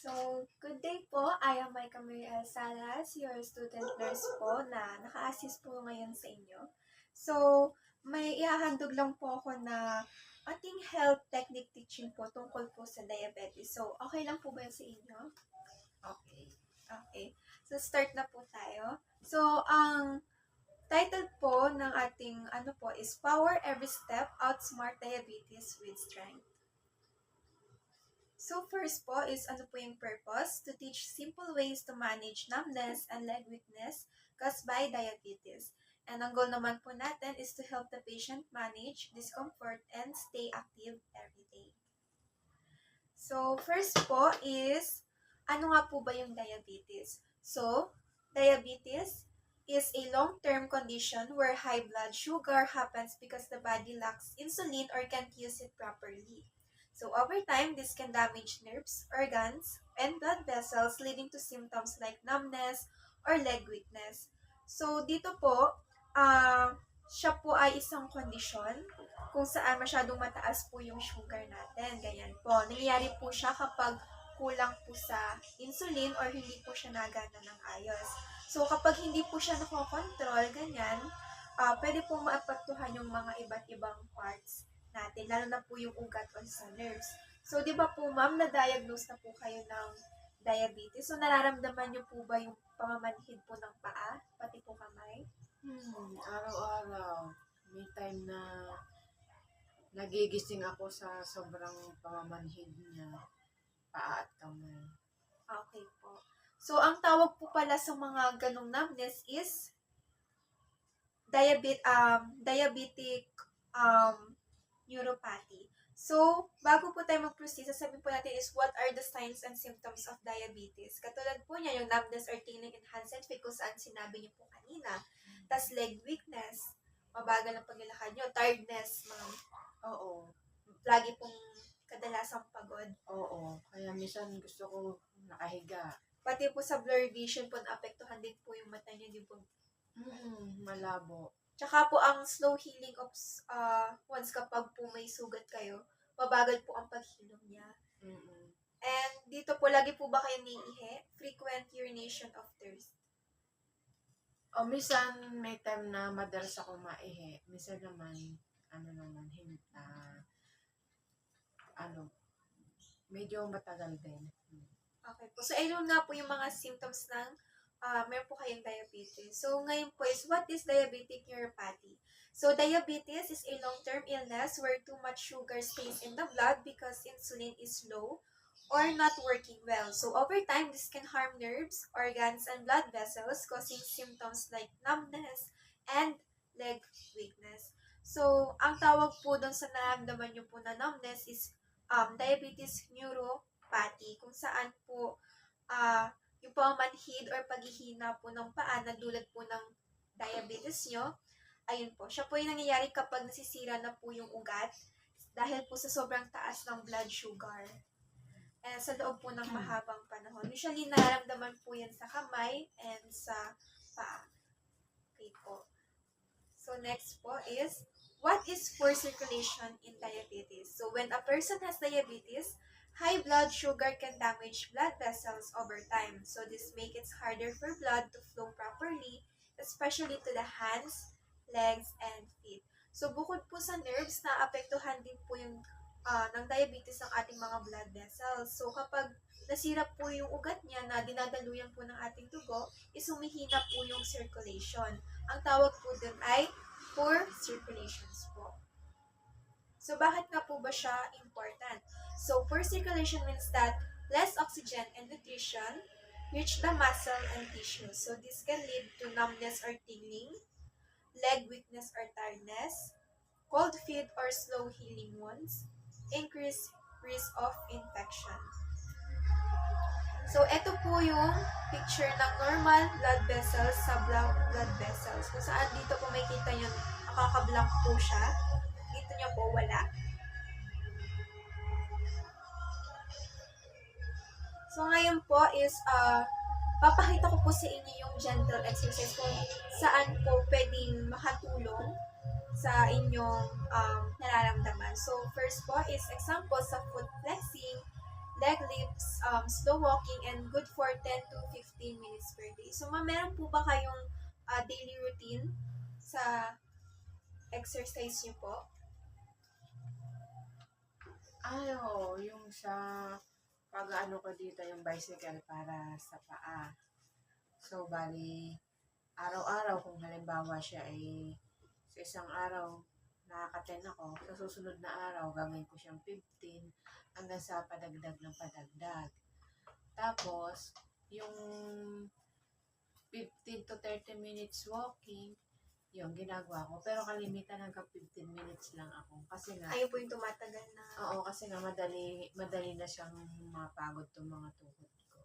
Good day po. I am Maika Maria Salas, your student nurse po na naka-assist po ngayon sa inyo. So, may ihahandog lang po ako na ating health technique teaching po tungkol po sa diabetes. So, okay lang po ba yun sa inyo? Okay. Okay. So, start na po tayo. So, ang title po ng ating is Power Every Step, Outsmart Diabetes with Strength. So first po is po yung purpose? To teach simple ways to manage numbness and leg weakness caused by diabetes. And ang goal naman po natin is to help the patient manage discomfort and stay active every day. So first po is, ano nga po ba yung diabetes? So, diabetes is a long-term condition where high blood sugar happens because the body lacks insulin or can't use it properly. So over time, this can damage nerves, organs, and blood vessels, leading to symptoms like numbness or leg weakness. So dito po, siya po ay isang kondisyon kung saan masyadong mataas po yung sugar natin. Ganyan po. Nangyayari po siya kapag kulang po sa insulin or hindi po siya nagana ng ayos. So kapag hindi po siya nakokontrol, ganyan, pwede po maapektuhan yung mga iba't ibang parts natin, lalo na po yung ugat o sa nerves. So, di ba po, ma'am, na-diagnose na po kayo ng diabetes? So, nararamdaman niyo po ba yung pamamanhid po ng paa, pati po kamay? Araw-araw. May time na nagigising ako sa sobrang pamamanhid niya, paa at kamay. Okay po. So, ang tawag po pala sa mga ganong numbness is diabetic neuropathy. So, bago po tayo mag-proceed, sasabihin po natin is what are the signs and symptoms of diabetes. Katulad po niya, yung numbness or tingling enhanced fit kung saan sinabi niyo po kanina. Tas leg weakness, mabagal ang paglilakad niyo, tiredness, ma'am. Oo. Lagi pong kadalasang pagod. Oo. Kaya minsan gusto ko nakahiga. Pati po sa blurry vision po, naapektuhan din po yung mata niyo, di po? Malabo. Tsaka po ang slow healing of once kapag po may sugat kayo, mabagal po ang paghilom niya. And dito po, lagi po ba kayo niihi? Frequent urination of thirst. Minsan may time na madalas ako maihi. Minsan naman, medyo matagal din. Okay po. So, ayun nga po yung mga symptoms ng meron po kayong diabetes. So, ngayon po is, what is diabetic neuropathy? So, diabetes is a long-term illness where too much sugar stays in the blood because insulin is low or not working well. So, over time, this can harm nerves, organs, and blood vessels, causing symptoms like numbness and leg weakness. So, ang tawag po doon sa nararamdaman nyo po na numbness is diabetes neuropathy, kung saan po yung pamamanhid or paghihina po ng paa na dulot po ng diabetes nyo, ayun po. Siya po yung nangyayari kapag nasisira na po yung ugat dahil po sa sobrang taas ng blood sugar. And sa loob po ng mahabang panahon. Usually, nararamdaman po yan sa kamay and sa paa. Okay po. So, next po is, what is poor circulation in diabetes? So, when a person has diabetes, high blood sugar can damage blood vessels over time. So this makes it harder for blood to flow properly, especially to the hands, legs, and feet. So bukod po sa nerves, naapektuhan din po yung ng diabetes ng ating mga blood vessels. So kapag nasira po yung ugat niya na dinadaluyan po ng ating dugo, is humihina po yung circulation. Ang tawag po dun ay poor circulations po. So, bakit nga po ba siya important? So, poor circulation means that less oxygen and nutrition reach the muscle and tissue. So, this can lead to numbness or tingling, leg weakness or tiredness, cold feet or slow healing wounds, increased risk of infection. So, ito po yung picture ng normal blood vessels sa blank blood vessels. Kung saan dito po may kita yung nakaka-blank po siya. Dito niya po wala. So, ngayon po is, papakita ko po sa inyo yung gentle exercise kung saan po pwedeng makatulong sa inyong nararamdaman. So, first po is example sa foot flexing, leg lifts, slow walking, and good for 10 to 15 minutes per day. So, ma'am, meron po ba kayong daily routine sa exercise niyo po? Ay, oo, yung sa pag-ano ko dito yung bicycle para sa paa. So, bali, araw-araw kung halimbawa siya ay sa isang araw nakaka-10 ako, sa susunod na araw gagawin ko siyang 15 hanggang sa padagdag ng padagdag. Tapos, yung 15 to 30 minutes walking, yung ginagawa ko. Pero kalimitan hanggang 15 minutes lang ako. Kasi nga, Ayun po yung tumatagal na. oo, kasi nga madali na siyang mapagod tong mga tuhod ko.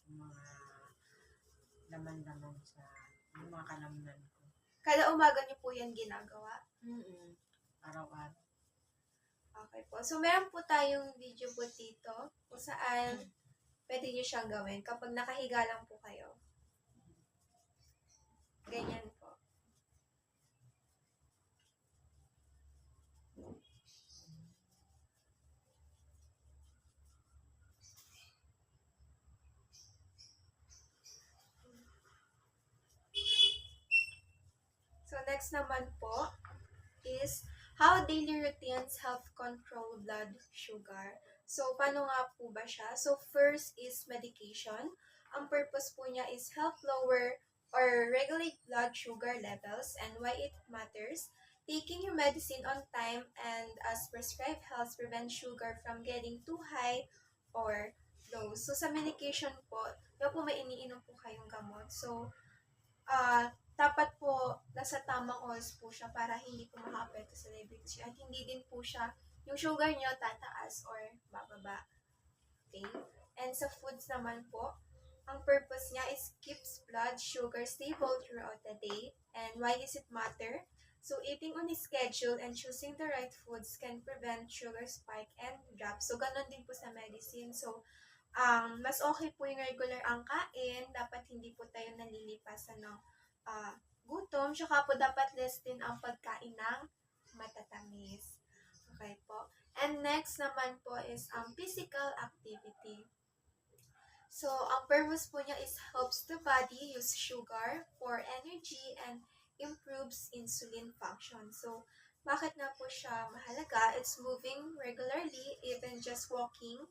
Yung mga laman-laman sa, yung mga kalamnan ko. Kada umaga niyo po yan ginagawa? Araw-araw. Okay po. So, meron po tayong video po dito kung saan pwede niyo siyang gawin kapag nakahiga lang po kayo. Ganyan po. So, next naman po is how daily routines help control blood sugar. So, paano nga po ba siya? So, first is medication. Ang purpose po niya is help lower or regulate blood sugar levels, and why it matters. Taking your medicine on time and as prescribed helps prevent sugar from getting too high or low. So, sa medication po, yung po may iniinom po kayong gamot. So, dapat po nasa tamang oras po siya para hindi po makaapekto sa diabetes at hindi din po siya yung sugar niyo tataas or bababa. Okay? And sa foods naman po, ang purpose niya is keeps blood sugar stable throughout the day. And why does it matter? So, eating on a schedule and choosing the right foods can prevent sugar spike and drop. So, ganun din po sa medicine. So, mas okay po yung regular ang kain. Dapat hindi po tayo nalilipasan ng gutom. Tsaka po dapat less din ang pagkain ng matatamis. Okay po. And next naman po is physical activity. So, ang purpose po niya is helps the body use sugar for energy and improves insulin function. So, bakit nga po siya mahalaga? It's moving regularly, even just walking,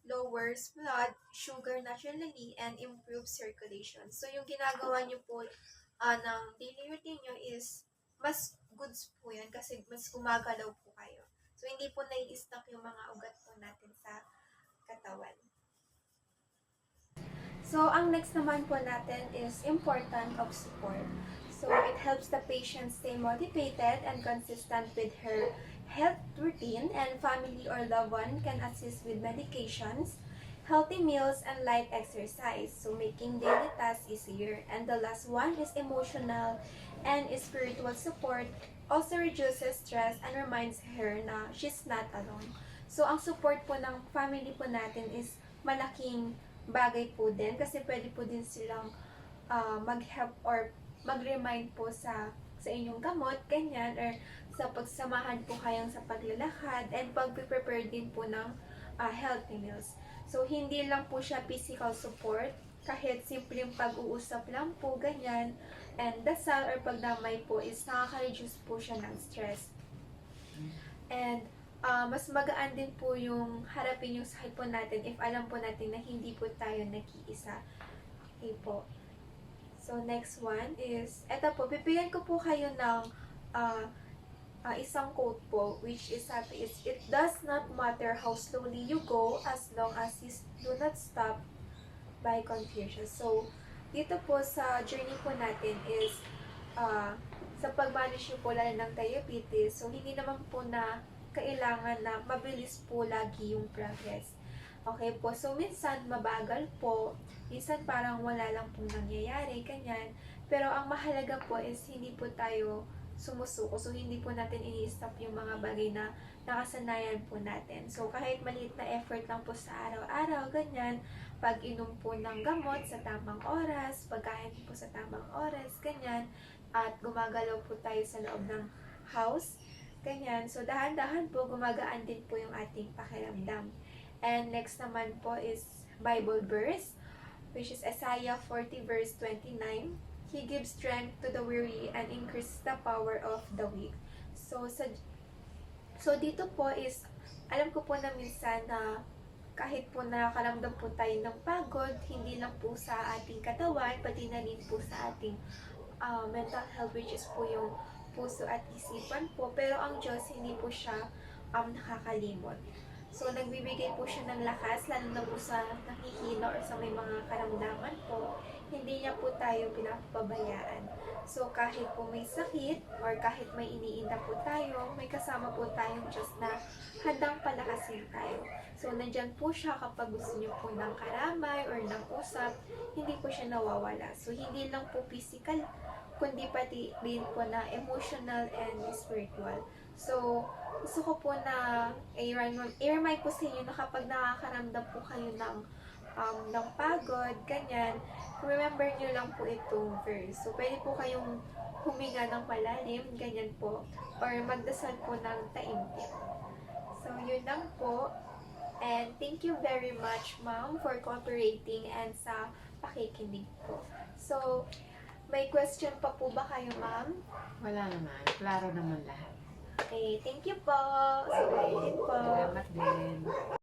lowers blood sugar naturally and improves circulation. So, yung ginagawa niyo po ng daily routine nyo is mas goods po yan kasi mas gumagalaw po kayo. So, hindi po nai-stuck yung mga ugat po natin sa katawan. So, ang next naman po natin is important of support. So, it helps the patient stay motivated and consistent with her health routine, and family or loved one can assist with medications, healthy meals, and light exercise, so making daily tasks easier. And the last one is emotional and spiritual support, also reduces stress and reminds her na she's not alone. So, ang support po ng family po natin is malaking bagay po din kasi pwede po din silang mag-help or mag-remind po sa inyong gamot, ganyan, or sa pagsamahan po kayang sa paglalakad and pag-prepare din po ng healthy meals. So, hindi lang po siya physical support, kahit simpleng pag-uusap lang po, ganyan, and dasal or pagdamay po is nakaka-reduce po siya ng stress. And mas magaan din po yung harapin yung sakit po natin if alam po natin na hindi po tayo nag-iisa. Okay po. So, next one is, eto po, bibigyan ko po kayo ng isang quote po, which is sabi is, it does not matter how slowly you go as long as you do not stop by confusion. So, dito po sa journey po natin is, sa pag-manage po lalo ng diabetes, so hindi naman po na kailangan na mabilis po lagi yung progress. Okay po, so minsan mabagal po, minsan parang wala lang pong nangyayari, ganyan. Pero ang mahalaga po is hindi po tayo sumusuko. So, hindi po natin ini-stop yung mga bagay na nakasanayan po natin. So, kahit maliit na effort lang po sa araw-araw, ganyan, pag-inom po ng gamot sa tamang oras, pagkain po sa tamang oras, ganyan, at gumagalaw po tayo sa loob ng house, ganyan. So, dahan-dahan po, gumagaan din po yung ating pakiramdam. And next naman po is Bible verse, which is Isaiah 40 verse 29. He gives strength to the weary and increases the power of the weak. So dito po is, alam ko po na minsan na kahit po nakakaramdam po tayo ng pagod, hindi lang po sa ating katawan, pati na rin po sa ating mental health, which is po yung puso at isipan po. Pero ang Diyos, hindi po siya nakakalimot. So, nagbibigay po siya ng lakas, lalo na po sa nakihina or sa may mga karamdaman po. Hindi niya po tayo pinapabayaan. So, kahit po may sakit or kahit may iniinda po tayo, may kasama po tayong Diyos na handang palakasin tayo. So, nandyan po siya kapag gusto niyo po ng karamay or ng usap, hindi po siya nawawala. So, hindi lang po physical, kundi pati din po na emotional and spiritual. So, gusto ko po na i-remind po sa inyo na kapag nakakaramdam po kayo ng pagod, ganyan, remember nyo lang po itong verse. So, pwede po kayong huminga ng malalim, ganyan po, or magdasal po ng taimtim. So, yun lang po. And thank you very much, Ma'am, for cooperating and sa pakikinig po. So, may question pa po ba kayo, Ma'am? Wala naman. Klaro naman lahat. Okay, thank you po. So, ulitin po. Salamat din.